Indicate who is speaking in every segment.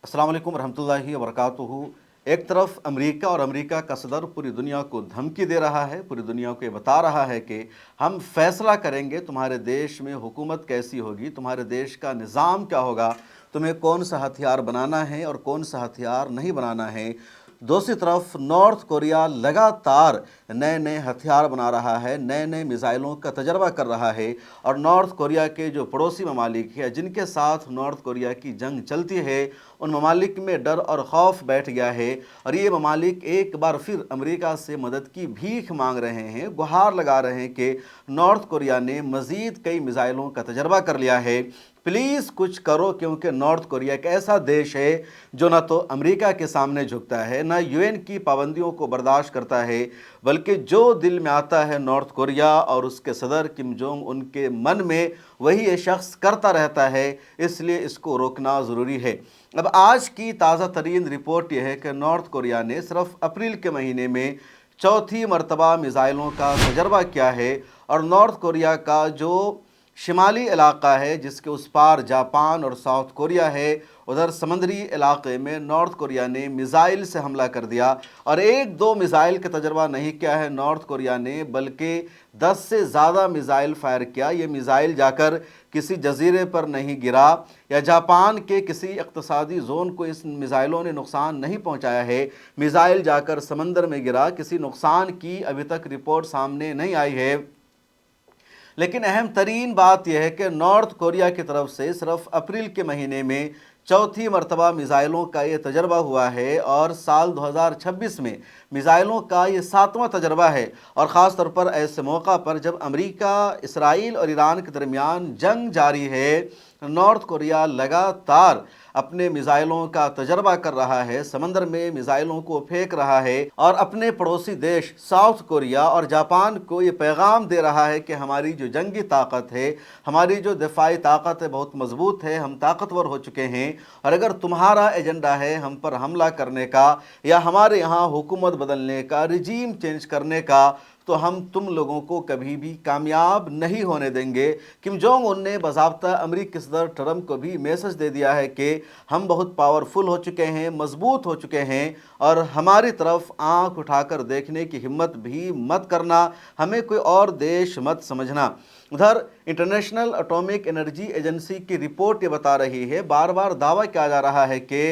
Speaker 1: अस्सलाम वालेकुम रहमतुल्लाहि व बरकातुहू। एक तरफ अमेरिका और अमेरिका का सदर पूरी दुनिया को धमकी दे रहा है, पूरी दुनिया को ये बता रहा है कि हम फैसला करेंगे तुम्हारे देश में हुकूमत कैसी होगी, तुम्हारे देश का निज़ाम क्या होगा, तुम्हें कौन सा हथियार बनाना है और कौन सा हथियार नहीं बनाना है। दूसरी तरफ नॉर्थ कोरिया लगातार नए नए हथियार बना रहा है, नए नए मिसाइलों का तजर्बा कर रहा है और नॉर्थ कोरिया के जो पड़ोसी ममालिक हैं जिनके साथ नॉर्थ कोरिया की जंग चलती है उन ममालिक में डर और खौफ बैठ गया है और ये ममालिक एक बार फिर अमेरिका से मदद की भीख मांग रहे हैं, गुहार लगा रहे हैं कि नॉर्थ कोरिया ने मज़ीद कई मिसाइलों का तजर्बा कर लिया है, प्लीज़ कुछ करो, क्योंकि नॉर्थ कोरिया एक ऐसा देश है जो ना तो अमेरिका के सामने झुकता है, ना यूएन की पाबंदियों को बर्दाश्त करता है, बल्कि जो दिल में आता है नॉर्थ कोरिया और उसके सदर किम जोंग उन के मन में वही ये शख्स करता रहता है, इसलिए इसको रोकना ज़रूरी है। अब आज की ताज़ा तरीन रिपोर्ट यह है कि नॉर्थ कोरिया ने सिर्फ अप्रैल के महीने में चौथी मरतबा मिसाइलों का तजर्बा किया है और नॉर्थ कोरिया का जो शिमाली इलाका है जिसके उस पार जापान और साउथ कोरिया है, उधर समंदरी इलाके में नॉर्थ कोरिया ने मिसाइल से हमला कर दिया और एक दो मिसाइल का तजर्बा नहीं किया है नॉर्थ कोरिया ने, बल्कि 10 से ज़्यादा मिसाइल फायर किया। ये मिसाइल जाकर किसी जजीरे पर नहीं गिरा या जापान के किसी इक़्तिसादी ज़ोन को इस मिसाइलों ने नुकसान नहीं पहुंचाया है, मिसाइल जाकर समंदर में गिरा, किसी नुकसान की अभी तक रिपोर्ट सामने नहीं आई है। लेकिन अहम तरीन बात यह है कि नॉर्थ कोरिया की तरफ से सिर्फ अप्रैल के महीने में चौथी मरतबा मिसाइलों का ये तजर्बा हुआ है और साल 2026 में मिसाइलों का ये 7वां तजर्बा है और ख़ास तौर पर ऐसे मौका पर जब अमेरिका, इसराइल और ईरान के दरमियान जंग जारी है, नॉर्थ कोरिया लगातार अपने मिसाइलों का तजर्बा कर रहा है, समंदर में मिसाइलों को फेंक रहा है और अपने पड़ोसी देश साउथ कोरिया और जापान को ये पैगाम दे रहा है कि हमारी जो जंगी ताकत है, हमारी जो दिफाई ताकत है बहुत मजबूत है, हम ताकतवर हो चुके हैं और अगर तुम्हारा एजेंडा है हम पर हमला करने का या हमारे यहाँ हुकूमत बदलने का, रिजीम चेंज करने का, तो हम तुम लोगों को कभी भी कामयाब नहीं होने देंगे। किम जोंग उन ने बाज़ाब्ता अमेरिकी सदर ट्रंप को भी मैसेज दे दिया है कि हम बहुत पावरफुल हो चुके हैं, मजबूत हो चुके हैं और हमारी तरफ आंख उठाकर देखने की हिम्मत भी मत करना, हमें कोई और देश मत समझना। उधर इंटरनेशनल एटॉमिक एनर्जी एजेंसी की रिपोर्ट ये बता रही है, बार बार दावा किया जा रहा है कि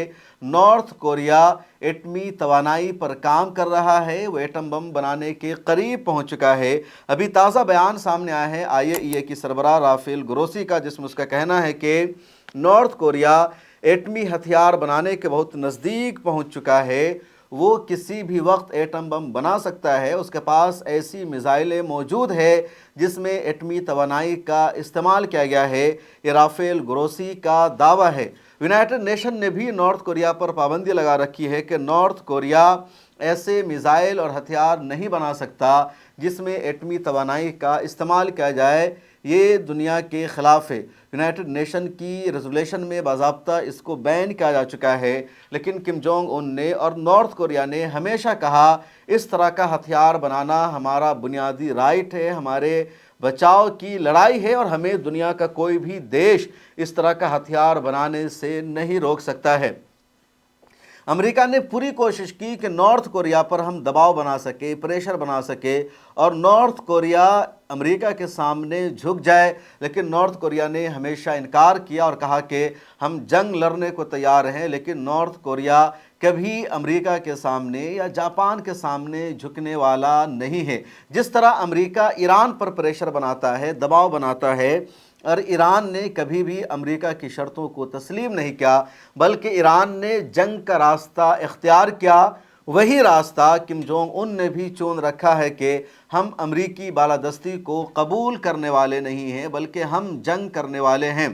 Speaker 1: नॉर्थ कोरिया एटमी तवानाई पर काम कर रहा है, वो एटम बम बनाने के करीब पहुंच चुका है। अभी ताज़ा बयान सामने आया है IAEA की सरबराह राफेल ग्रोसी का, जिसमें उसका कहना है कि नॉर्थ कोरिया एटमी हथियार बनाने के बहुत नज़दीक पहुंच चुका है, वो किसी भी वक्त एटम बम बना सकता है, उसके पास ऐसी मिसाइलें मौजूद है जिसमें एटमी तवानाई का इस्तेमाल किया गया है। ये राफेल ग्रोसी का दावा है। यूनाइटेड नेशन ने भी नॉर्थ कोरिया पर पाबंदी लगा रखी है कि नॉर्थ कोरिया ऐसे मिसाइल और हथियार नहीं बना सकता जिसमें एटमी तवानाई का इस्तेमाल किया जाए, ये दुनिया के ख़िलाफ़ है। यूनाइटेड नेशन की रेजोल्यूशन में बाज़ाब्ता इसको बैन किया जा चुका है, लेकिन किम जोंग उन ने और नॉर्थ कोरिया ने हमेशा कहा इस तरह का हथियार बनाना हमारा बुनियादी राइट है, हमारे बचाव की लड़ाई है और हमें दुनिया का कोई भी देश इस तरह का हथियार बनाने से नहीं रोक सकता है। अमेरिका ने पूरी कोशिश की कि नॉर्थ कोरिया पर हम दबाव बना सके, प्रेशर बना सके और नॉर्थ कोरिया अमेरिका के सामने झुक जाए, लेकिन नॉर्थ कोरिया ने हमेशा इनकार किया और कहा कि हम जंग लड़ने को तैयार हैं, लेकिन नॉर्थ कोरिया कभी अमेरिका के सामने या जापान के सामने झुकने वाला नहीं है। जिस तरह अमेरिका ईरान पर प्रेशर बनाता है, दबाव बनाता है और ईरान ने कभी भी अमेरिका की शर्तों को तस्लीम नहीं किया, बल्कि ईरान ने जंग का रास्ता इख्तियार किया, वही रास्ता किम जोंग उन ने भी चुन रखा है कि हम अमेरिकी बालादस्ती को कबूल करने वाले नहीं हैं, बल्कि हम जंग करने वाले हैं।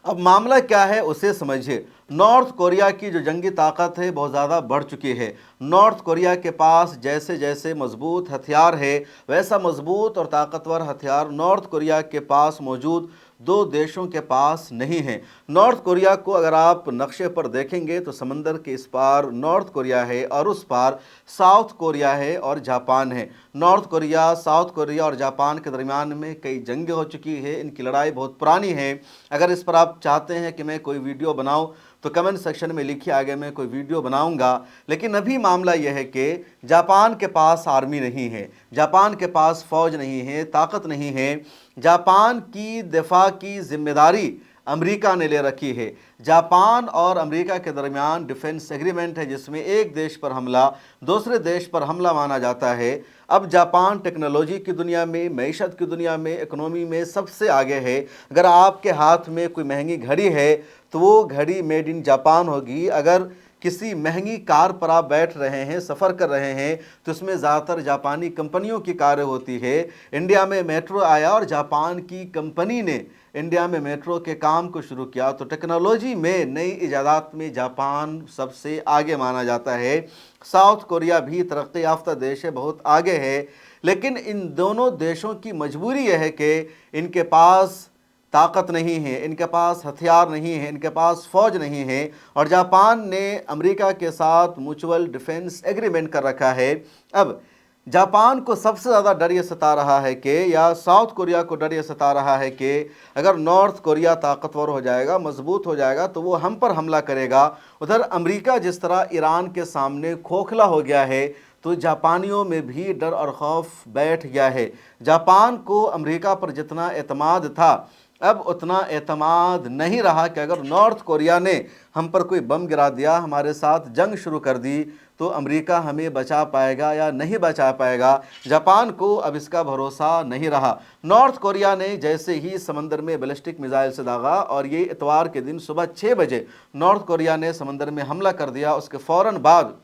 Speaker 1: अब मामला क्या है उसे समझिए। नॉर्थ कोरिया की जो जंगी ताकत है बहुत ज़्यादा बढ़ चुकी है। नॉर्थ कोरिया के पास जैसे जैसे मजबूत हथियार है वैसा मजबूत और ताकतवर हथियार नॉर्थ कोरिया के पास मौजूद दो देशों के पास नहीं है। नॉर्थ कोरिया को अगर आप नक्शे पर देखेंगे तो समंदर के इस पार नॉर्थ कोरिया है और उस पार साउथ कोरिया है और जापान है। नॉर्थ कोरिया, साउथ कोरिया और जापान के दरमियान में कई जंगें हो चुकी है, इनकी लड़ाई बहुत पुरानी है। अगर इस पर आप चाहते हैं कि मैं कोई वीडियो बनाऊं तो कमेंट सेक्शन में लिखिए, आगे मैं कोई वीडियो बनाऊंगा। लेकिन अभी मामला यह है कि जापान के पास आर्मी नहीं है, जापान के पास फ़ौज नहीं है, ताकत नहीं है। जापान की दिफा की जिम्मेदारी अमेरिका ने ले रखी है। जापान और अमेरिका के दरमियान डिफेंस एग्रीमेंट है, जिसमें एक देश पर हमला दूसरे देश पर हमला माना जाता है। अब जापान टेक्नोलॉजी की दुनिया में, मईशत की दुनिया में, इकोनॉमी में सबसे आगे है। अगर आपके हाथ में कोई महंगी घड़ी है तो वो घड़ी मेड इन जापान होगी। अगर किसी महंगी कार पर आप बैठ रहे हैं, सफ़र कर रहे हैं, तो उसमें ज़्यादातर जापानी कंपनियों की कारें होती है। इंडिया में मेट्रो आया और जापान की कंपनी ने इंडिया में मेट्रो के काम को शुरू किया। तो टेक्नोलॉजी में, नई इजादात में जापान सबसे आगे माना जाता है। साउथ कोरिया भी तरक्की याफ्ता देश है, बहुत आगे है। लेकिन इन दोनों देशों की मजबूरी यह है कि इनके पास ताकत नहीं है, इनके पास हथियार नहीं है, इनके पास फ़ौज नहीं है। और जापान ने अमेरिका के साथ म्यूचुअल डिफेंस एग्रीमेंट कर रखा है। अब जापान को सबसे ज़्यादा डर ये सता रहा है कि, या साउथ कोरिया को डर ये सता रहा है कि अगर नॉर्थ कोरिया ताकतवर हो जाएगा, मजबूत हो जाएगा, तो वो हम पर हमला करेगा। उधर अमेरिका जिस तरह ईरान के सामने खोखला हो गया है, तो जापानियों में भी डर और खौफ बैठ गया है। जापान को अमेरिका पर जितना एतमाद था, अब उतना एतमाद नहीं रहा कि अगर नॉर्थ कोरिया ने हम पर कोई बम गिरा दिया, हमारे साथ जंग शुरू कर दी, तो अमेरिका हमें बचा पाएगा या नहीं बचा पाएगा। जापान को अब इसका भरोसा नहीं रहा। नॉर्थ कोरिया ने जैसे ही समंदर में बैलिस्टिक मिसाइल से दागा, और ये इतवार के दिन सुबह 6 बजे नॉर्थ कोरिया ने समंदर में हमला कर दिया, उसके फ़ौरन बाद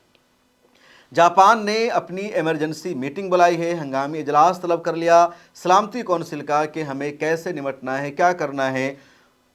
Speaker 1: जापान ने अपनी इमरजेंसी मीटिंग बुलाई है, हंगामी इजलास तलब कर लिया सलामती कौंसिल का कि हमें कैसे निपटना है, क्या करना है।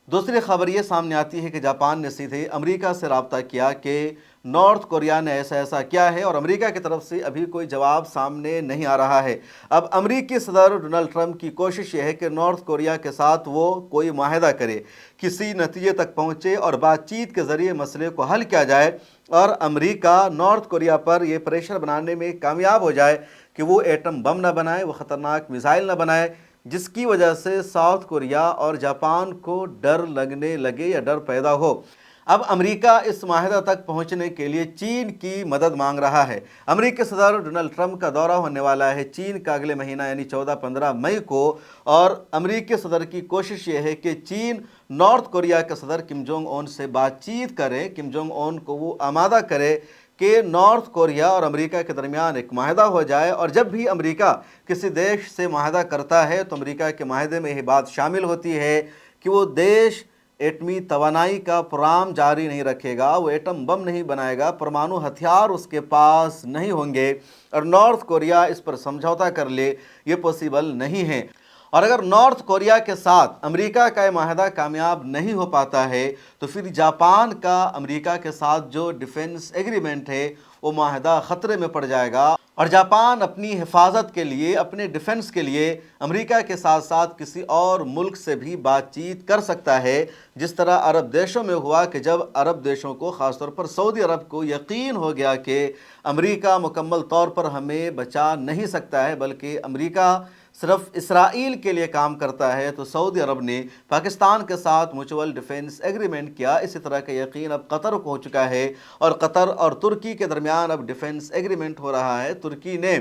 Speaker 1: दूसरी खबर ये सामने आती है कि जापान ने सीधे अमेरिका से रब्ता किया कि नॉर्थ कोरिया ने ऐसा ऐसा किया है, और अमेरिका की तरफ से अभी कोई जवाब सामने नहीं आ रहा है। अब अमेरिकी सदर डोनाल्ड ट्रंप की कोशिश ये है कि नॉर्थ कोरिया के साथ वो कोई माहिदा करे, किसी नतीजे तक पहुँचे और बातचीत के ज़रिए मसले को हल किया जाए, और अमेरिका नॉर्थ कोरिया पर ये प्रेशर बनाने में कामयाब हो जाए कि वो एटम बम ना बनाए, वो ख़तरनाक मिसाइल ना बनाए, जिसकी वजह से साउथ कोरिया और जापान को डर लगने लगे या डर पैदा हो। अब अमेरिका इस माहिदा तक पहुंचने के लिए चीन की मदद मांग रहा है। अमेरिकी सदर डोनाल्ड ट्रंप का दौरा होने वाला है चीन का अगले महीना यानी 14-15 मई को, और अमेरिकी सदर की कोशिश ये है कि चीन नॉर्थ कोरिया के सदर किम जोंग उन से बातचीत करे, किम जोंग उन को वो आमादा करे कि नॉर्थ कोरिया और अमेरिका के दरमियान एक माहिदा हो जाए। और जब भी अमेरिका किसी देश से माहिदा करता है तो अमेरिका के माहिदे में यह बात शामिल होती है कि वो देश एटमी तवानाई का प्रोग्राम जारी नहीं रखेगा, वो एटम बम नहीं बनाएगा, परमाणु हथियार उसके पास नहीं होंगे, और नॉर्थ कोरिया इस पर समझौता कर ले, ये पॉसिबल नहीं है। और अगर नॉर्थ कोरिया के साथ अमेरिका का माहिदा कामयाब नहीं हो पाता है, तो फिर जापान का अमेरिका के साथ जो डिफेंस एग्रीमेंट है वो माहिदा ख़तरे में पड़ जाएगा, और जापान अपनी हिफाजत के लिए, अपने डिफेंस के लिए अमेरिका के साथ साथ किसी और मुल्क से भी बातचीत कर सकता है। जिस तरह अरब देशों में हुआ कि जब अरब देशों को, ख़ासतौर पर सऊदी अरब को यकीन हो गया कि अमेरिका मुकम्मल तौर पर हमें बचा नहीं सकता है, बल्कि अमेरिका सिर्फ इसराइल के लिए काम करता है, तो सऊदी अरब ने पाकिस्तान के साथ म्यूचुअल डिफेंस एग्रीमेंट किया। इसी तरह का यकीन अब कतर को हो चुका है, और कतर और तुर्की के दरमियान अब डिफेंस एग्रीमेंट हो रहा है। तुर्की ने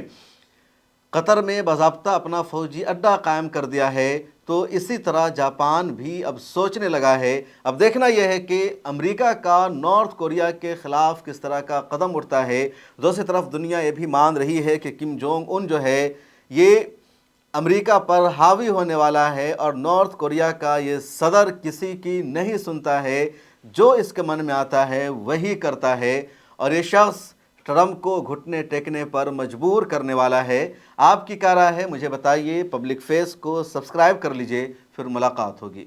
Speaker 1: कतर में बाज़ाब्ता अपना फ़ौजी अड्डा कायम कर दिया है, तो इसी तरह जापान भी अब सोचने लगा है। अब देखना यह है कि अमेरिका का नॉर्थ कोरिया के ख़िलाफ़ किस तरह का कदम उठता है। दूसरी तरफ दुनिया ये भी मान रही है कि किम जोंग उन जो है ये अमेरिका पर हावी होने वाला है, और नॉर्थ कोरिया का ये सदर किसी की नहीं सुनता है, जो इसके मन में आता है वही करता है, और ये शख्स ट्रंप को घुटने टेकने पर मजबूर करने वाला है। आपकी क्या राय है मुझे बताइए। पब्लिक फेस को सब्सक्राइब कर लीजिए, फिर मुलाकात होगी।